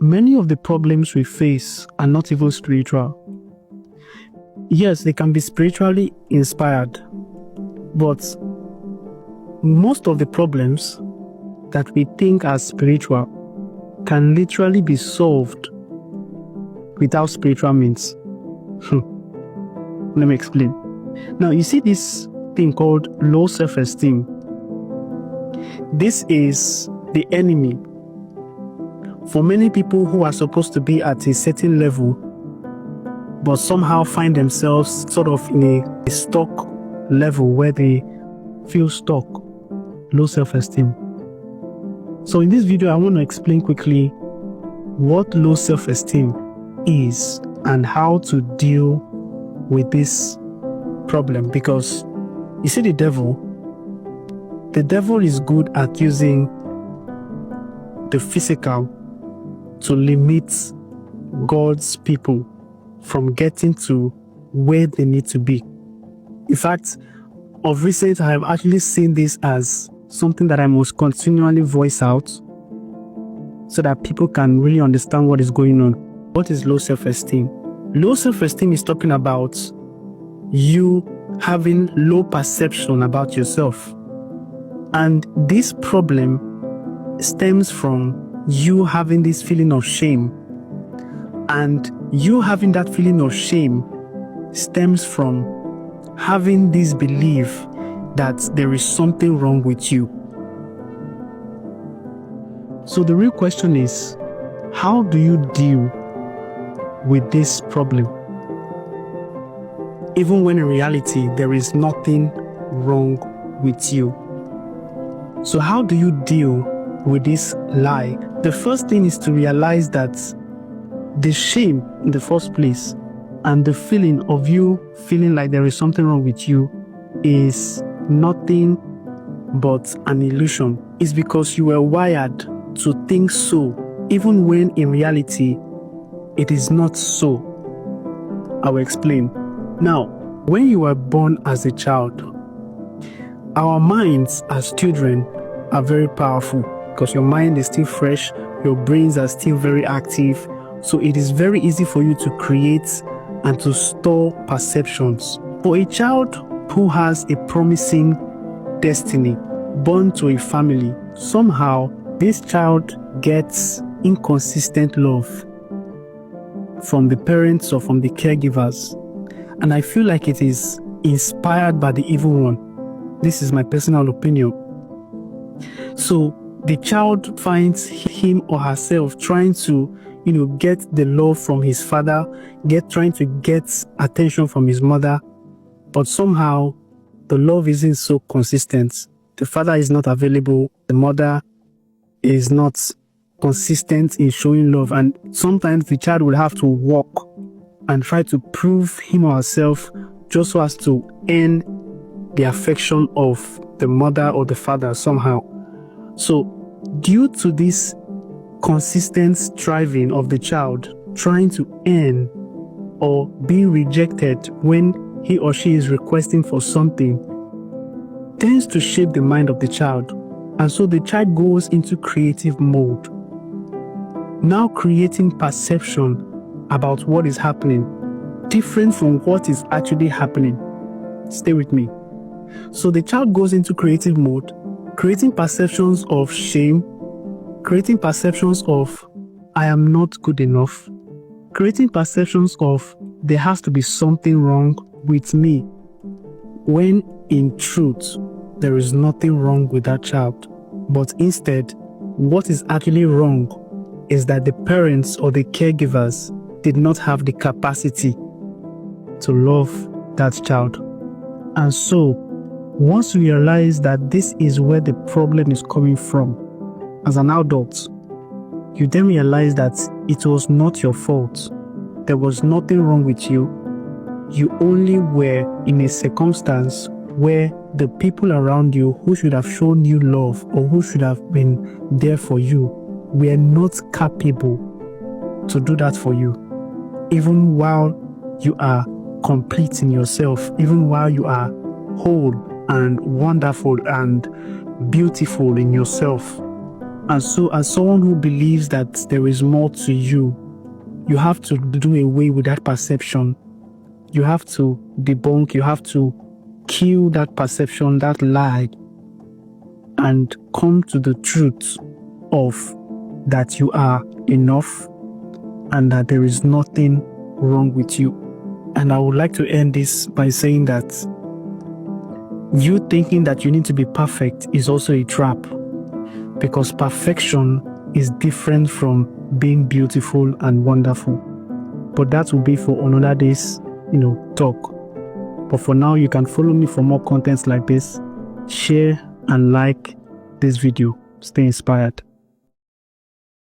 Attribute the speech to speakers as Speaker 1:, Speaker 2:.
Speaker 1: many of the problems we face are not even spiritual. Yes, they can be spiritually inspired, but most of the problems that we think are spiritual can literally be solved without spiritual means. Let me explain. Now, you see this thing called low self-esteem. This is the enemy for many people who are supposed to be at a certain level, but somehow find themselves sort of in a stuck level where they feel stuck. Low self-esteem. So in this video, I want to explain quickly what low self-esteem is and how to deal with this problem. Because you see, the devil is good at using the physical to limit God's people from getting to where they need to be. In fact, of recent, I have actually seen this as something that I must continually voice out so that people can really understand what is going on. What is low self-esteem? Low self-esteem is talking about you having low perception about yourself. And this problem stems from you having this feeling of shame. And you having that feeling of shame stems from having this belief that there is something wrong with you. So the real question is, how do you deal with this problem? Even when in reality, there is nothing wrong with you. So how do you deal with this lie? The first thing is to realize that the shame in the first place and the feeling of you feeling like there is something wrong with you is nothing but an illusion. It's because you were wired to think so, even when in reality, it is not so. I will explain. Now, when you were born as a child, our minds as children are very powerful because your mind is still fresh, your brains are still very active, so it is very easy for you to create and to store perceptions. For a child who has a promising destiny, born to a family, somehow this child gets inconsistent love from the parents or from the caregivers. And I feel like it is inspired by the evil one. This is my personal opinion. So the child finds him or herself trying to, get the love from his father, trying to get attention from his mother, but somehow the love isn't so consistent. The father is not available. The mother is not consistent in showing love. And sometimes the child will have to walk and try to prove him or herself just so as to earn the affection of the mother or the father somehow. So due to this consistent striving of the child trying to earn or being rejected when he or she is requesting for something, tends to shape the mind of the child. And so the child goes into creative mode, now creating perception about what is happening, different from what is actually happening. Stay with me. So the child goes into creative mode, creating perceptions of shame, creating perceptions of I am not good enough, creating perceptions of there has to be something wrong with me, when in truth, there is nothing wrong with that child. But instead, what is actually wrong is that the parents or the caregivers did not have the capacity to love that child. And so, once you realize that this is where the problem is coming from, as an adult, you then realize that it was not your fault. There was nothing wrong with you. You only were in a circumstance where the people around you who should have shown you love or who should have been there for you were not capable to do that for you. Even while you are complete in yourself, even while you are whole and wonderful and beautiful in yourself. And so, as someone who believes that there is more to you, you have to do away with that perception. You have to debunk, you have to kill that perception, that lie, and come to the truth of that you are enough and that there is nothing wrong with you. And I would like to end this by saying that you thinking that you need to be perfect is also a trap, because perfection is different from being beautiful and wonderful. But that will be for another day's, talk. But for now, you can follow me for more contents like this. Share and like this video. Stay inspired.